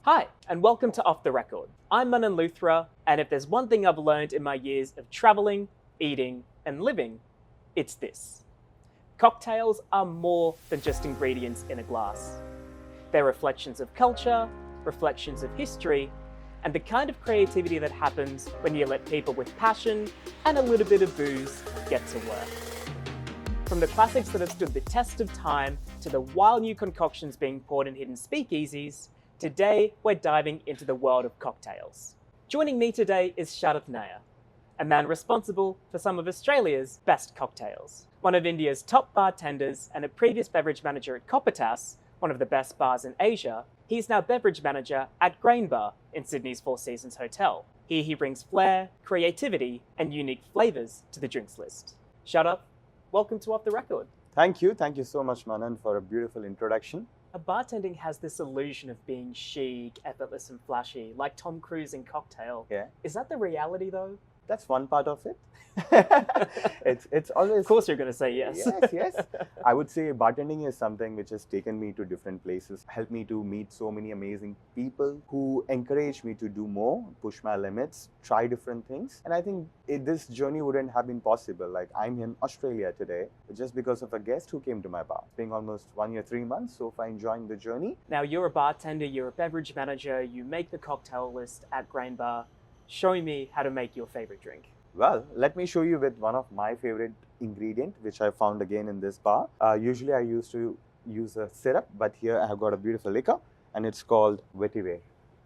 Hi, and welcome to Off the Record. I'm Manan Luthra, and if there's one thing I've learned in my years of traveling, eating, and living, it's this. Cocktails are more than just ingredients in a glass. They're reflections of culture, reflections of history, and the kind of creativity that happens when you let people with passion and a little bit of booze get to work. From the classics that have stood the test of time to the wild new concoctions being poured in hidden speakeasies, today we're diving into the world of cocktails. Joining me today is Sarath Nair, a man responsible for some of Australia's best cocktails. One of India's top bartenders and a previous beverage manager at Coppertas, one of the best bars in Asia, he's now beverage manager at Grain Bar in Sydney's Four Seasons Hotel. Here he brings flair, creativity, and unique flavours to the drinks list. Sarath, welcome to Off the Record. Thank you so much, Manan, for a beautiful introduction. Bartending has this illusion of being chic, effortless, and flashy, like Tom Cruise in Cocktail. Yeah. Is that the reality, though? That's one part of it. it's always... Of course you're going to say yes. Yes. I would say bartending is something which has taken me to different places, helped me to meet so many amazing people who encourage me to do more, push my limits, try different things. And I think this journey wouldn't have been possible. Like, I'm in Australia today just because of a guest who came to my bar. It's been almost 1 year, 3 months so far, enjoying the journey. Now, you're a bartender, you're a beverage manager, you make the cocktail list at Grain Bar. Show me how to make your favorite drink. Well, let me show you with one of my favorite ingredient, which I found again in this bar. Usually I used to use a syrup, but here I have got a beautiful liquor and it's called vetiver.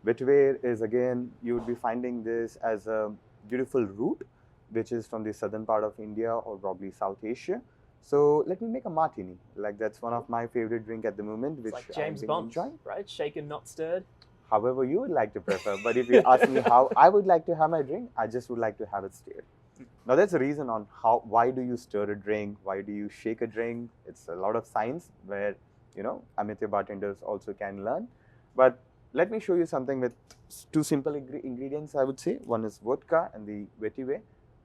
Vetiver is, again, you would be finding this as a beautiful root, which is from the southern part of India or probably South Asia. So let me make a martini. Like, that's one of my favorite drink at the moment, which it's like James Bond, enjoying. Right? Shaken, not stirred. However you would like to prefer, but if you ask me how I would like to have my drink, I just would like to have it stirred. Now, there's a reason on why do you stir a drink, why do you shake a drink. It's a lot of science where, amateur bartenders also can learn. But let me show you something with two simple ingredients, I would say. One is vodka and the vetiver.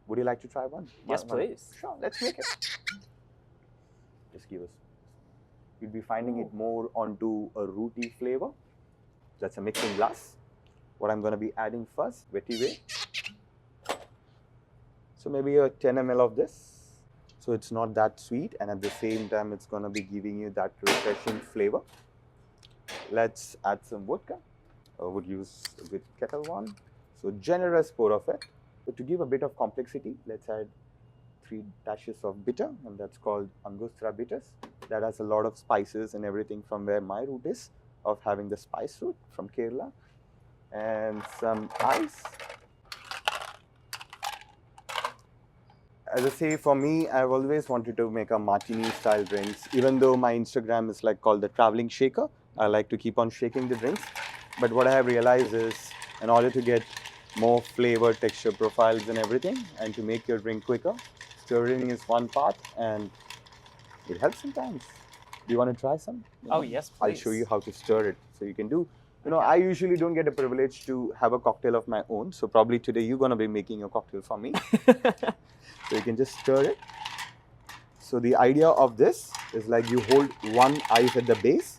Would you like to try one? Yes, please. Sure, let's make it. Just give us. You'll be finding it more onto a rooty flavor. That's a mixing glass. What I'm going to be adding first, vetiver. So maybe a 10 ml of this. So it's not that sweet, and at the same time it's going to be giving you that refreshing flavor. Let's add some vodka. I would use a bit kettle one. So generous pour of it. But to give a bit of complexity, let's add 3 dashes of bitter, and that's called Angostura bitters. That has a lot of spices and everything from where my root is, of having the spice root from Kerala, and some ice. As I say, for me, I've always wanted to make a martini style drinks. Even though my Instagram is called the traveling shaker, I like to keep on shaking the drinks. But what I have realized is, in order to get more flavor, texture profiles and everything, and to make your drink quicker, stirring is one part, and it helps sometimes. Do you want to try some? Oh, yes, please. I'll show you how to stir it. So you can do, I usually don't get a privilege to have a cocktail of my own. So probably today you're going to be making a cocktail for me. So you can just stir it. So the idea of this is like you hold one ice at the base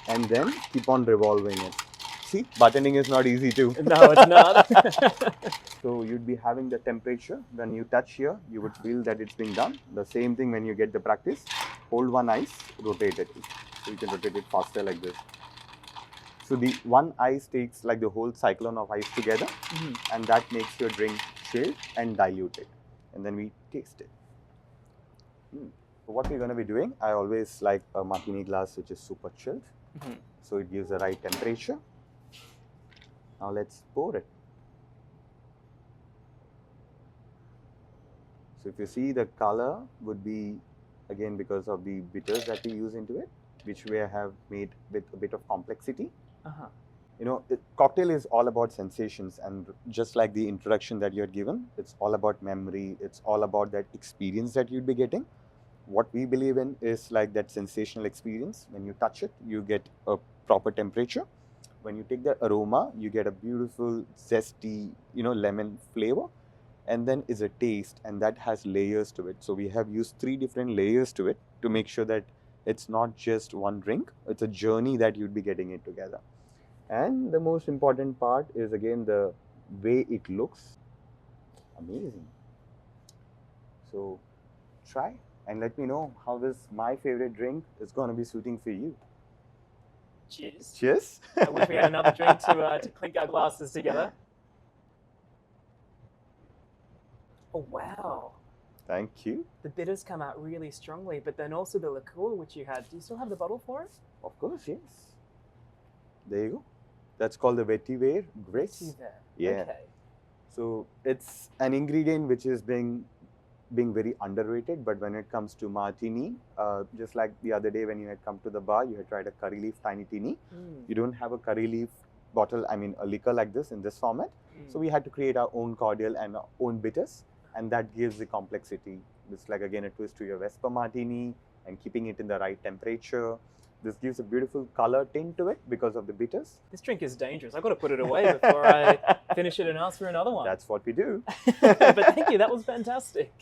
and then keep on revolving it. See, bartending is not easy too. No, it's not. So you'd be having the temperature. When you touch here, you would feel that it's being done. The same thing when you get the practice. Hold one ice, rotate it. So you can rotate it faster like this. So the one ice takes like the whole cyclone of ice together, and that makes your drink chilled and diluted. And then we taste it. So what we're going to be doing, I always like a martini glass which is super chilled. So it gives the right temperature. Now let's pour it. So if you see, the color would be, again, because of the bitters that we use into it, which we have made with a bit of complexity. Cocktail is all about sensations, and just like the introduction that you had given, it's all about memory, it's all about that experience that you'd be getting. What we believe in is like that sensational experience. When you touch it, you get a proper temperature. When you take the aroma, you get a beautiful, zesty, lemon flavor. And then is a taste, and that has layers to it. So we have used 3 different layers to it to make sure that It's not just one drink, it's a journey that you'd be getting it together. And the most important part is again the way it looks. Amazing. So try and let me know how this my favorite drink is going to be suiting for you. Cheers. Cheers. I wish we had another drink to clink our glasses together. Oh, wow. Thank you. The bitters come out really strongly, but then also the liqueur which you had. Do you still have the bottle for it? Of course, yes. There you go. That's called the vetiver grace. Vetiver. Yeah. Okay. So it's an ingredient which is being very underrated, but when it comes to martini, just like the other day when you had come to the bar, you had tried a curry leaf tiny teeny. You don't have a curry leaf bottle, I mean a liquor like this in this format. So we had to create our own cordial and our own bitters, and that gives the complexity. It's like again a twist to your Vesper martini and keeping it in the right temperature. This gives a beautiful color tint to it because of the bitters. This drink is dangerous. I've got to put it away before I finish it and ask for another one. That's what we do. But thank you, that was fantastic.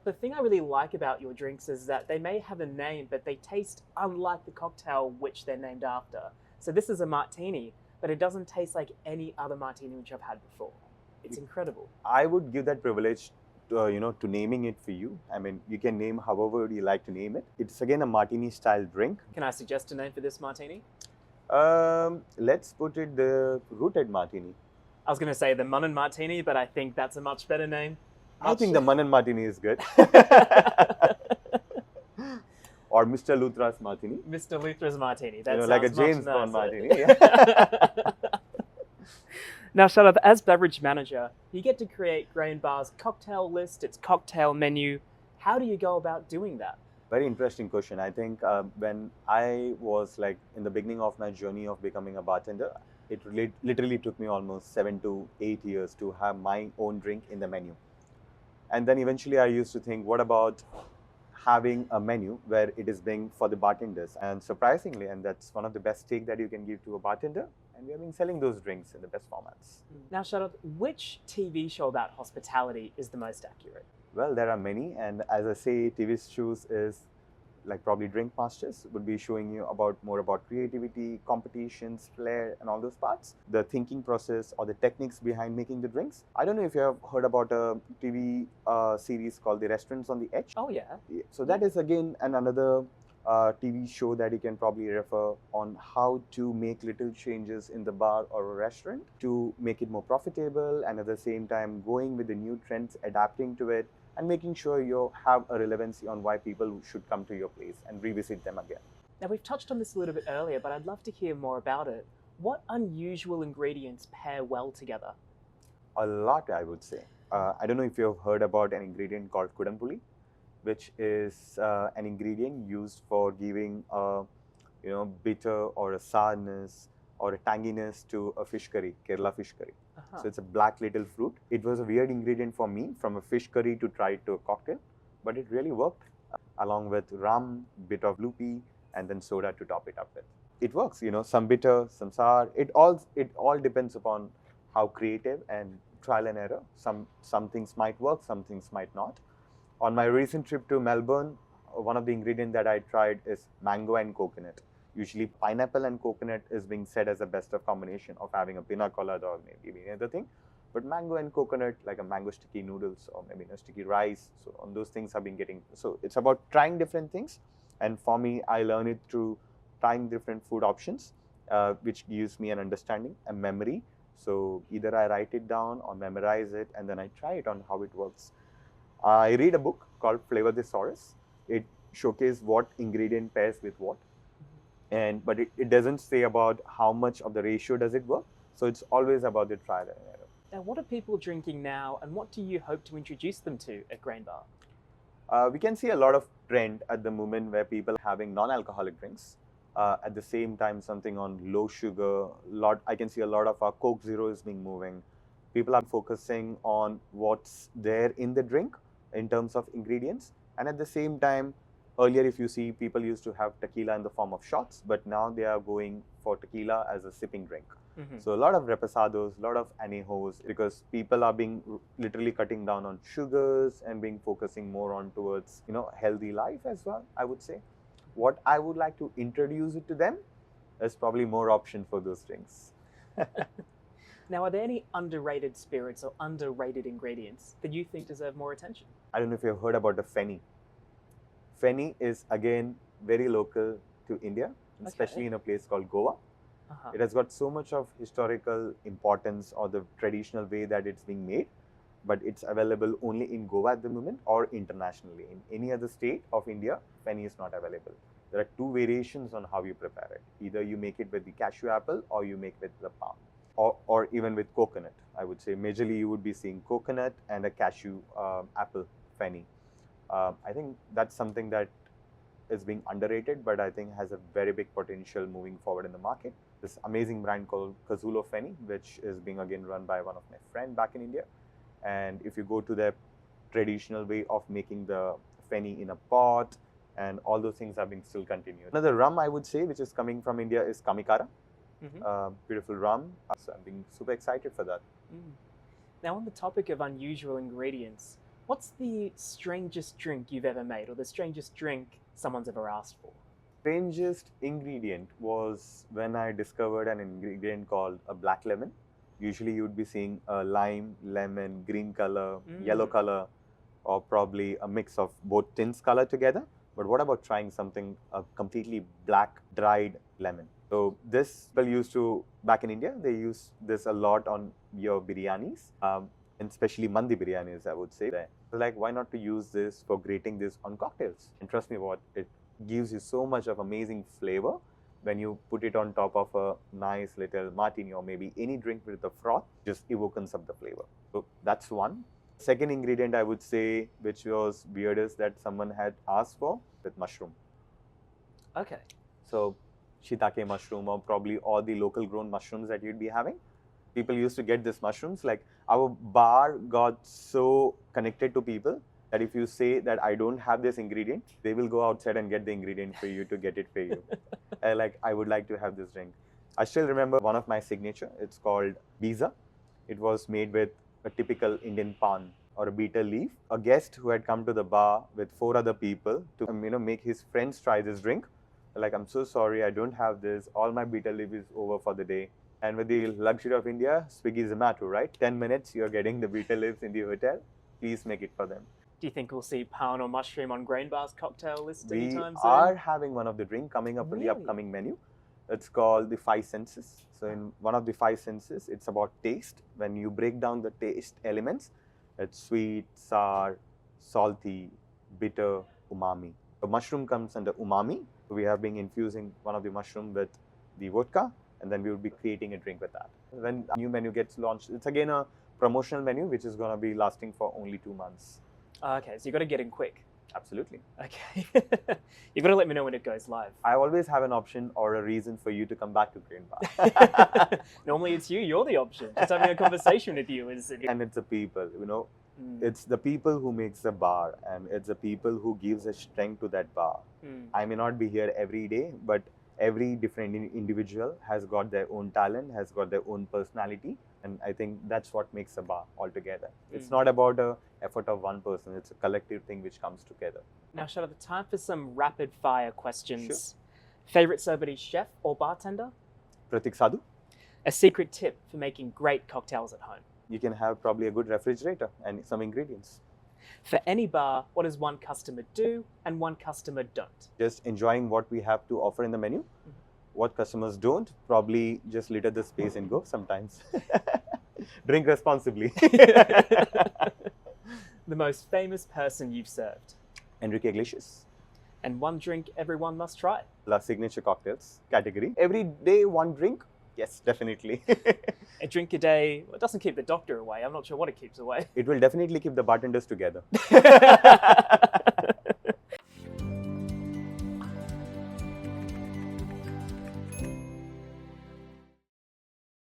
The thing I really like about your drinks is that they may have a name, but they taste unlike the cocktail which they're named after. So this is a martini, but it doesn't taste like any other martini which I've had before. It's incredible. I would give that privilege to naming it for you. I mean, you can name however you like to name it. It's again a martini style drink. Can I suggest a name for this martini? Let's put it the rooted martini. I was going to say the Manan martini, but I think that's a much better name. I think the Manan martini is good. Or Mr. Luthra's martini. Mr. Luthra's martini. That like a sounds James much Bond nicer. martini. Yeah. Now, Sarath, as beverage manager, you get to create Grain Bar's cocktail list, its cocktail menu. How do you go about doing that? Very interesting question. I think when I was like in the beginning of my journey of becoming a bartender, it literally took me almost 7 to 8 years to have my own drink in the menu. And then eventually I used to think, what about having a menu where it is being for the bartenders? And surprisingly, and that's one of the best take that you can give to a bartender, and we have been selling those drinks in the best formats. Now, Sarath, which TV show about hospitality is the most accurate? Well, there are many, and as I say, TV shows is like probably Drink Masters would be showing you more about creativity, competitions, flair, and all those parts. The thinking process or the techniques behind making the drinks. I don't know if you have heard about a TV series called The Restaurants on the Edge. Oh, yeah. So that is again another TV show that you can probably refer on how to make little changes in the bar or a restaurant to make it more profitable, and at the same time going with the new trends, adapting to it, and making sure you have a relevancy on why people should come to your place and revisit them again. Now, we've touched on this a little bit earlier, but I'd love to hear more about it. What unusual ingredients pair well together? A lot, I would say. I don't know if you've heard about an ingredient called kudampuli, which is an ingredient used for giving a bitter or a sourness or a tanginess to a fish curry, Kerala fish curry. So it's a black little fruit. It was a weird ingredient for me from a fish curry to try it to a cocktail, but it really worked along with rum, bit of lupi, and then soda to top it up with. It works, some bitter, some sour. It all depends upon how creative and trial and error. Some things might work, some things might not. On my recent trip to Melbourne, one of the ingredients that I tried is mango and coconut. Usually pineapple and coconut is being said as the best of combination of having a pina colada or maybe any other thing. But mango and coconut, like a mango sticky noodles or maybe a sticky rice, so on those things have been getting. So it's about trying different things. And for me, I learn it through trying different food options, which gives me an understanding, a memory. So either I write it down or memorize it, and then I try it on how it works. I read a book called Flavor Thesaurus. It showcases what ingredient pairs with what. But it doesn't say about how much of the ratio does it work. So it's always about the trial and error. Now, what are people drinking now, and what do you hope to introduce them to at Grain Bar? We can see a lot of trend at the moment where people are having non-alcoholic drinks. At the same time, something on low sugar. I can see a lot of our Coke Zero is being moving. People are focusing on what's there in the drink in terms of ingredients, and at the same time, earlier, if you see, people used to have tequila in the form of shots, but now they are going for tequila as a sipping drink. So a lot of reposados, a lot of anejos, because people are being literally cutting down on sugars and being focusing more on towards healthy life as well, I would say. what I would like to introduce it to them is probably more option for those drinks. Now, are there any underrated spirits or underrated ingredients that you think deserve more attention? I don't know if you've heard about the Feni. Feni is again very local to India, especially in a place called Goa. It has got so much of historical importance or the traditional way that it's being made, but it's available only in Goa at the moment or internationally. In any other state of India, Feni is not available. There are two variations on how you prepare it. Either you make it with the cashew apple or you make with the palm. Or even with coconut. I would say majorly you would be seeing coconut and a cashew apple Feni. I think that's something that is being underrated, but I think has a very big potential moving forward in the market. This amazing brand called Kazulo Feni, which is being again run by one of my friends back in India. And if you go to their traditional way of making the Feni in a pot, and all those things are being still continued. Another rum I would say, which is coming from India, is Kamikara. Beautiful rum. So I'm being super excited for that. Now, on the topic of unusual ingredients, what's the strangest drink you've ever made, or the strangest drink someone's ever asked for? Strangest ingredient was when I discovered an ingredient called a black lemon. Usually you would be seeing a lime, lemon, green color, yellow color, or probably a mix of both tints color together. But what about trying something, a completely black, dried lemon? So this people used to, back in India, they use this a lot on your biryanis, and especially mandi biryanis, I would say. So like, why not to use this for grating this on cocktails? And trust me, what it gives you so much of amazing flavor when you put it on top of a nice little martini or maybe any drink with the froth, just evokes up the flavor. So that's one. Second ingredient I would say, which was weirdest that someone had asked for, with mushroom. Okay. So shiitake mushroom or probably all the local grown mushrooms that you'd be having. People used to get these mushrooms. Like our bar got so connected to people that if you say that I don't have this ingredient, they will go outside and get the ingredient for you to get it for you. Like, I would like to have this drink. I still remember one of my signature. It's called Biza. It was made with a typical Indian pan or a betel leaf. A guest who had come to the bar with 4 other people to make his friends try this drink. Like, I'm so sorry, I don't have this. All my betel leaf is over for the day. And with the luxury of India, Swiggy Zomato, right? 10 minutes, you're getting the betel leaves in the hotel. Please make it for them. Do you think we'll see pan or mushroom on Grain Bar's cocktail list anytime soon? We are having one of the drink coming up in the upcoming menu. It's called the 5 senses. So in one of the 5 senses, it's about taste. When you break down the taste elements, it's sweet, sour, salty, bitter, umami. The mushroom comes under umami. So we have been infusing one of the mushroom with the vodka, and then we would be creating a drink with that. When a new menu gets launched, it's again a promotional menu, which is going to be lasting for only 2 months. Okay, so you've got to get in quick. Absolutely. Okay. You've got to let me know when it goes live. I always have an option or a reason for you to come back to Grain Bar. Normally it's you, you're the option. Just having a conversation with you is... And it's the people, It's the people who makes the bar, and it's the people who gives a strength to that bar. I may not be here every day, but every different individual has got their own talent, has got their own personality. And I think that's what makes a bar altogether. It's not about the effort of one person. It's a collective thing which comes together. Now, Sarath, time for some rapid fire questions. Sure. Favorite celebrity chef or bartender? Pratik Sadhu. A secret tip for making great cocktails at home? You can have probably a good refrigerator and some ingredients. For any bar, what does one customer do and one customer don't? Just enjoying what we have to offer in the menu. What customers don't, probably just litter the space and go sometimes. Drink responsibly. The most famous person you've served? Enrique Iglesias. And one drink everyone must try? La signature cocktails category. Every day one drink? Yes, definitely. A drink a day, well, it doesn't keep the doctor away. I'm not sure what it keeps away. It will definitely keep the bartenders together.